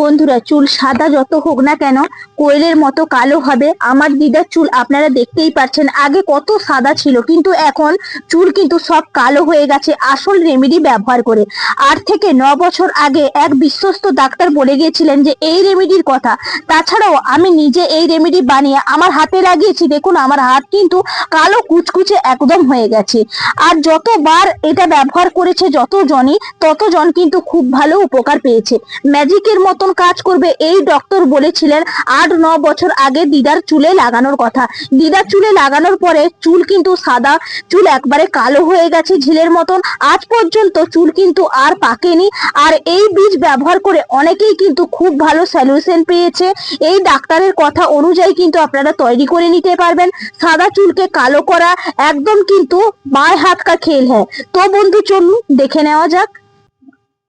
বন্ধুরা, চুল সাদা যত হোক না কেন কোয়েলের মতো কালো হবে। আমার দিদার চুল আপনারা দেখতেই পাচ্ছেন, আগে কত সাদা ছিল কিন্তু এখন চুল কিন্তু সব কালো হয়ে গেছে আসল রেমেডি ব্যবহার করে। 8 থেকে 9 বছর আগে এক বিশ্বস্ত ডাক্তার বলে গিয়েছিলেন যে এই রেমেডির কথা। তাছাড়াও আমি নিজে এই রেমেডি বানিয়ে আমার হাতে লাগিয়েছি, দেখুন আমার হাত কিন্তু কালো কুচকুচে একদম হয়ে গেছে। আর যতবার এটা ব্যবহার করেছে যতজনই, ততজন কিন্তু খুব ভালো উপকার পেয়েছে। ম্যাজিকের মতন কাজ করবে এই ডক্টর বলেছিলেন 8-9 বছর আগে দিদার চুলে লাগানোর কথা। দিদার চুলে লাগানোর পরে চুল কিন্তু সাদা, চুল একবারে কালো হয়ে গেছে ঝিলের মতন। আজ পর্যন্ত চুল কিন্তু আর পাকেনি। আর এই বীজ ব্যবহার করে অনেকেই কিন্তু খুব ভালো সলিউশন পেয়েছে। এই ডাক্তারের কথা অনুযায়ী কিন্তু আপনারা তৈরি করে নিতে পারবেন। সাদা চুলকে কালো করা একদম কিন্তু বাঁয়ে হাত কা খেল হ্যাঁ। তো বন্ধু চলুন দেখে নেওয়া যাক।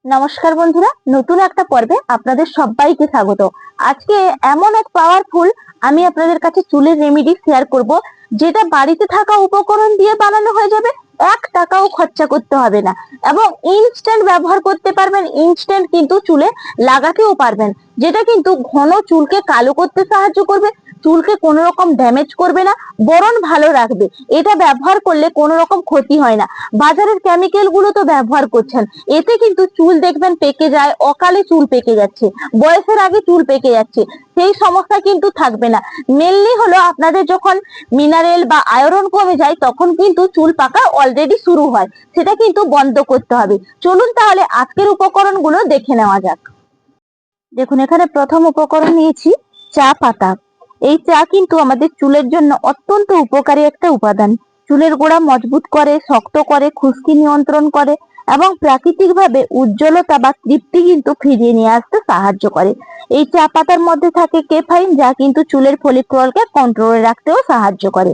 নমস্কার বন্ধুরা, নতুন একটা পর্বে আপনাদের সবাইকে স্বাগত। আজকে এমন এক পাওয়ারফুল আমি আপনাদের কাছে চুলের রেমেডি শেয়ার করব, যেটা বাড়িতে থাকা উপকরণ দিয়ে বানানো হয়ে যাবে, 1 টাকাও খরচা করতে হবে না এবং ইনস্ট্যান্ট ব্যবহার করতে পারবেন। ইনস্ট্যান্ট কিন্তু চুলে লাগাতেও পারবেন, যেটা কিন্তু ঘন চুলকে কালো করতে সাহায্য করবে, চুলকে কোনো রকম ড্যামেজ করবে না, বরং ভালো রাখবে। এটা ব্যবহার করলে কোনো রকম ক্ষতি হয় না। বাজারের কেমিক্যাল গুলো তো ব্যবহার করছেন, এতে কিন্তু চুল দেখবেন পেকে যায়, অকালে চুল পেকে যাচ্ছে, বয়সের আগে চুল পেকে যাচ্ছে। সেই সমস্যা কিন্তু থাকবে না। মেনলি হলো আপনাদের যখন মিনারেল বা আয়রন কমে যায় তখন কিন্তু চুল পাকা অলরেডি শুরু হয়, সেটা কিন্তু বন্ধ করতে হবে। চলুন তাহলে আজকের উপকরণগুলো দেখে নেওয়া যাক। দেখুন, এখানে প্রথম উপকরণ নিয়েছি চা পাতা। এই চা কিন্তু আমাদের চুলের জন্য অত্যন্ত উপকারী একটা উপাদান। চুলের গোড়া মজবুত করে, শক্ত করে, খুশকি নিয়ন্ত্রণ করে এবং প্রাকৃতিকভাবে উজ্জ্বলতা বা তৃপ্তি কিন্তু ফিরিয়ে নিয়ে আসতে সাহায্য করে। এই চা পাতার মধ্যে থাকে কেফাইন, যা কিন্তু চুলের ফলিকলকে কন্ট্রোলে রাখতেও সাহায্য করে।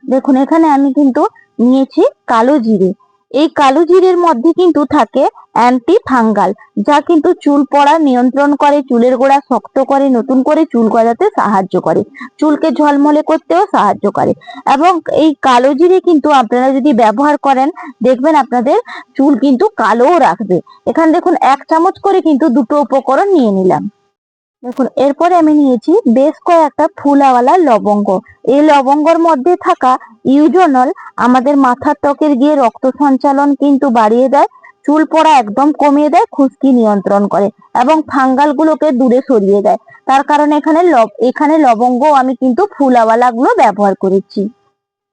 দেখুন, এখানে আমি কিন্তু নিয়েছি কালো জিরে। এই কালো জিরের মধ্যে কিন্তু থাকে অ্যান্টি ফাঙ্গাল, যা কিন্তু চুল পড়া নিয়ন্ত্রণ করে, চুলের গোড়া শক্ত করে, নতুন করে চুল গজাতে সাহায্য করে, চুলকে ঝলমলে করতেও সাহায্য করে। এবং এই কালো জিরে কিন্তু আপনারা যদি ব্যবহার করেন দেখবেন আপনাদের চুল কিন্তু কালোও রাখবে। এখানে দেখুন 1 চামচ করে কিন্তু দুটো উপকরণ নিয়ে নিলাম। দেখুন, এরপরে আমি নিয়েছি বেশ কয়েকটা ফুলাওয়ালা লবঙ্গ। এই লবঙ্গর মধ্যে থাকা ইউজোনল আমাদের মাথার ত্বকের গিয়ে রক্ত সঞ্চালন কিন্তু বাড়িয়ে দেয়, চুল পড়া একদম কমিয়ে দেয়, খুশকি নিয়ন্ত্রণ করে এবং ফাঙ্গাল গুলোকে দূরে সরিয়ে দেয়। তার কারণে এখানে লবঙ্গ আমি কিন্তু ফুলাওয়ালা গুলো ব্যবহার করেছি।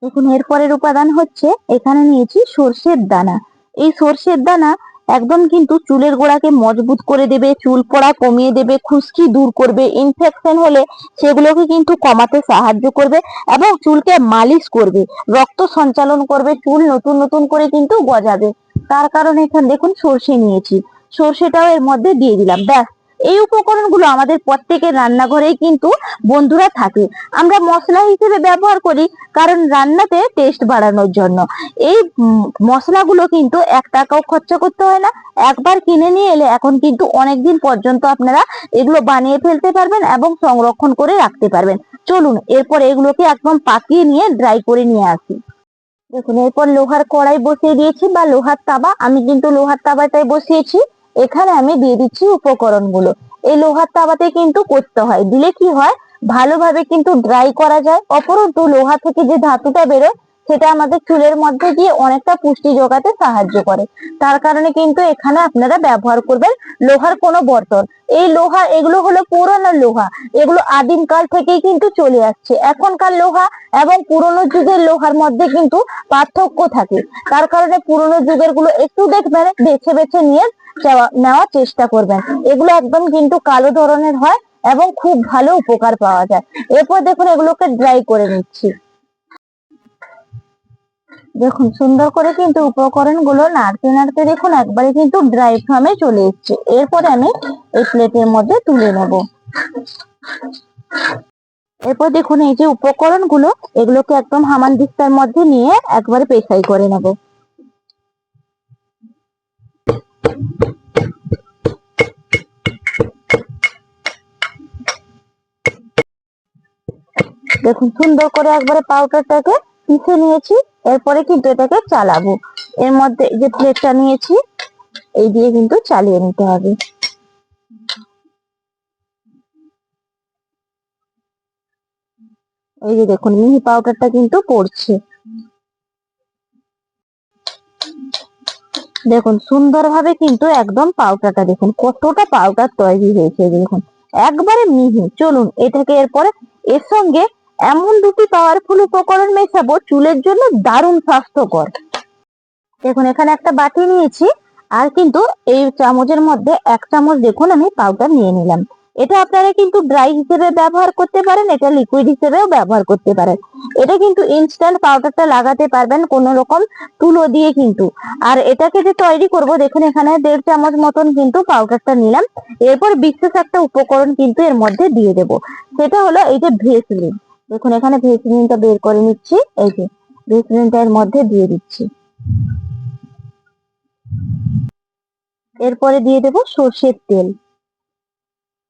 দেখুন, এরপরের উপাদান হচ্ছে এখানে নিয়েছি সর্ষের দানা। এই সর্ষের দানা একদম কিন্তু চুলের গোড়াকে মজবুত করে দেবে, চুল পড়া কমিয়ে দেবে, খুশকি দূর করবে, ইনফেকশন হলে সেগুলোকে কিন্তু কমাতে সাহায্য করবে এবং চুলকে মালিশ করবে, রক্ত সঞ্চালন করবে, চুল নতুন নতুন করে কিন্তু গজাবে। তার কারণে এখানে দেখুন সর্ষে নিয়েছি, সর্ষেটাও এর মধ্যে দিয়ে দিলাম। ব্যাস, এই উপকরণগুলো আমাদের প্রত্যেকের রান্নাঘরেই কিন্তু বন্ধুরা থাকে। আমরা মশলা হিসেবে ব্যবহার করি কারণ রান্নাতে টেস্ট বাড়ানোর জন্য। এই মশলাগুলো কিন্তু 1 টাকাও খরচা করতে হয় না। একবার কিনে নিয়ে এলে এখন কিন্তু অনেকদিন পর্যন্ত আপনারা এগুলো বানিয়ে ফেলতে পারবেন এবং সংরক্ষণ করে রাখতে পারবেন। চলুন এরপর এগুলোকে একদম পাকিয়ে নিয়ে ড্রাই করে নিয়ে আসি। দেখুন, এরপর লোহার কড়াই বসিয়ে দিয়েছি বা লোহার তাবা। আমি কিন্তু লোহার তাবাটাই বসিয়েছি। এখানে আমি দিয়ে দিচ্ছি উপকরণগুলো। এই লোহার তাবাতে কিন্তু করতে হয়, দিলে কি হয় ভালোভাবে কিন্তু ড্রাই করা যায়। অপরন্তু লোহা থেকে যে ধাতুটা বেরোয় সেটা আমাদের চুলের মধ্যে গিয়ে অনেকটা পুষ্টি যোগাতে সাহায্য করে। তার কারণে কিন্তু এখানে আপনারা ব্যবহার করবেন লোহার কোনো বর্তন। এই লোহা এগুলো হলো পুরনো লোহা, এগুলো আদিম কাল থেকেই কিন্তু চলে আসছে। এখনকার লোহা এবং পুরনো যুগের লোহার মধ্যে কিন্তু পার্থক্য থাকে। তার কারণে পুরনো যুগের গুলো একটু দেখবেন বেছে বেছে নিয়ে নেওয়ার চেষ্টা করবেন। এগুলো একদম কিন্তু কালো ধরনের হয় এবং খুব ভালো উপকার পাওয়া যায়। এরপর দেখুন এগুলোকে ড্রাই করে নিচ্ছি। দেখুন, সুন্দর করে কিন্তু উপকরণ গুলো নাড়তে নাড়তে দেখুন একবারে কিন্তু ড্রাই ফর্মে চলে এসছে। এরপরে আমি এই প্লেটের মধ্যে তুলে নেব। এরপর দেখুন এই যে উপকরণ গুলো, এগুলোকে একদম হামানদিস্তার মধ্যে নিয়ে একবারে পেশাই করে নেব। দেখুন, সুন্দর করে একবারে পাউডারটাকে পিষে নিয়েছি। এরপরে কিন্তু এটাকে চালাবো। এর মধ্যে যে প্লেটটা নিয়েছি এই দিয়ে কিন্তু চালিয়ে নিতে হবে। দেখুন, সুন্দর করে একবারে পাউডারটাকে পিষে নিয়েছি। এরপরে কিন্তু এটাকে চালাবো। এর মধ্যে যে প্লেটটা নিয়েছি এই দিয়ে কিন্তু চালিয়ে নিতে হবে। দেখুন, সুন্দর করে একবারে পাউডারটাকে পিষে নিয়েছি। এরপরে কিন্তু এটাকে চালাবো। এর মধ্যে যে প্লেটটা নিয়েছি এই দিয়ে কিন্তু চালিয়ে নিতে হবে। এই যে দেখুন মিহি পাউডারটা কিন্তু পড়ছে। দেখুন সুন্দরভাবে কিন্তু একদম পাউডারটা দেখুন কতটা পাউডার তৈরি হয়েছে। দেখুন একবারে মিহি। চলুন এটাকে এরপরে এর সঙ্গে এমন দুটি পাওয়ারফুল উপকরণ মেশাবো চুলের জন্য দারুণ স্বাস্থ্যকর। দেখুন এখানে একটা বাটি নিয়েছি, আর কিন্তু এই চামচের মধ্যে 1 চামচ দেখুন আমি পাউডার নিয়ে নিলাম। এটা আপনারা কিন্তু ড্রাই হিসেবে ব্যবহার করতে পারেন, এটা লিকুইড হিসেবেও ব্যবহার করতে পারেন। এটা কিন্তু ইনস্ট্যান্ট পাউডারটা লাগাতে পারবেন কোনো রকম তুলো দিয়ে কিন্তু। আর এটাকে যে তৈরি করব দেখুন এখানে 1.5 চামচ মতন কিন্তু পাউডারটা নিলাম। এরপর বিশেষ একটা উপকরণ কিন্তু এর মধ্যে দিয়ে দেব, সেটা হলো এই যে ভেসলিন। দেখুন এখানে ভেসলিনটা বের করে নিচ্ছি, এই যে ভেসলিনটা এর মধ্যে দিয়ে দিচ্ছি। এরপরে দিয়ে দেব সর্ষের তেল।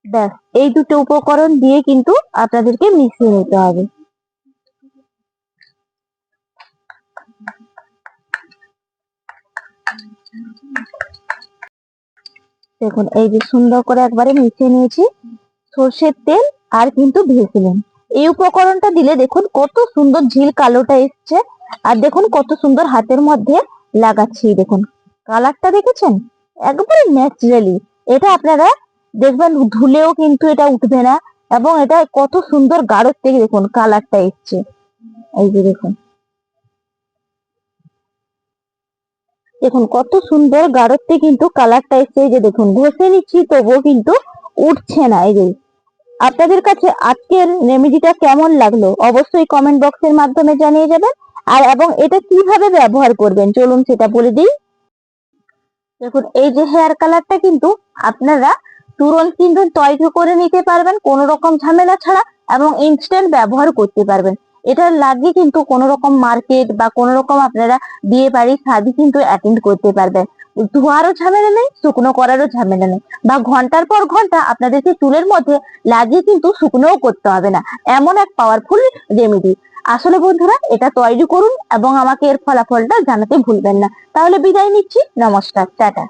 ব্যাস এই দুটো উপকরণ দিয়ে কিন্তু আপনাদেরকে মিশিয়ে নিতে হবে। দেখুন এই যে সুন্দর করে একবারে মিশিয়ে নিয়েছি সর্ষের তেল আর কিন্তু ভেসলিন। এই উপকরণটা দিলে দেখুন কত সুন্দর ঝিল কালোটা এসছে। আর দেখুন কত সুন্দর হাতের মধ্যে লাগাচ্ছি, দেখুন কালারটা দেখেছেন একবারে ন্যাচারালি। এটা আপনারা দেখবেন ধুলেও কিন্তু এটা উঠবে না, এবং এটা কত সুন্দর গাঢ় থেকে দেখুন কালারটা এসছে। এই যে দেখুন, দেখুন কত সুন্দর গাঢ়তে কিন্তু কালারটা এসছে। এই যে দেখুন ঘষে নিচ্ছি তবুও কিন্তু উঠছে না। এই যে আপনাদের কাছে আজকের রেমেডিটা কেমন লাগলো অবশ্যই কমেন্ট বক্সের মাধ্যমে জানিয়ে যাবেন। আর এবং এটা কিভাবে ব্যবহার করবেন চলুন সেটা বলে দিই। দেখুন এই যে হেয়ার কালারটা কিন্তু আপনারা তুরন্ত কিন্তু তৈরি করে নিতে পারবেন কোনো রকম ঝামেলা ছাড়া, এবং ইনস্ট্যান্ট ব্যবহার করতে পারবেন। এটা লাগিয়ে কিন্তু কোনো রকম মার্কেট বা কোনো রকম আপনারা বিয়ে বাড়ি শাদী কিন্তু অ্যাটেন্ড করতে পারবেন। ধোয়ারও ঝামেলা নেই, শুকনো করারও ঝামেলা নেই, বা ঘন্টার পর ঘন্টা আপনাদেরকে চুলের মধ্যে লাগিয়ে কিন্তু শুকনোও করতে হবে না। এমন এক পাওয়ারফুল রেমেডি। আসলে বন্ধুরা এটা তৈরি করুন এবং আমাকে এর ফলাফলটা জানাতে ভুলবেন না। তাহলে বিদায় নিচ্ছি, নমস্কার, টাটা।